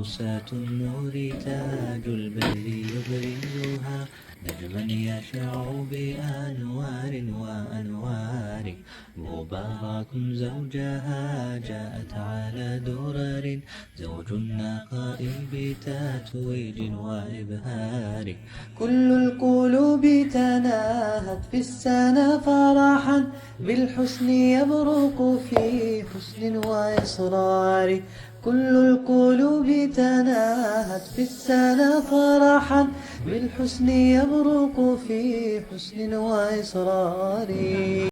موساة النور تاج البدر يبرزها نجما يشع بأنوار وأنوار. مبارك زوجها جاءت على درر زوج النقاء بتتويج وإبهار. كل القلوب تناهت في السنة فرحا بالحسن يبرق في حسن وإصرار. كل القلوب تناهت في السنة فرحا بالحسن يبرق في حسن وإصرار.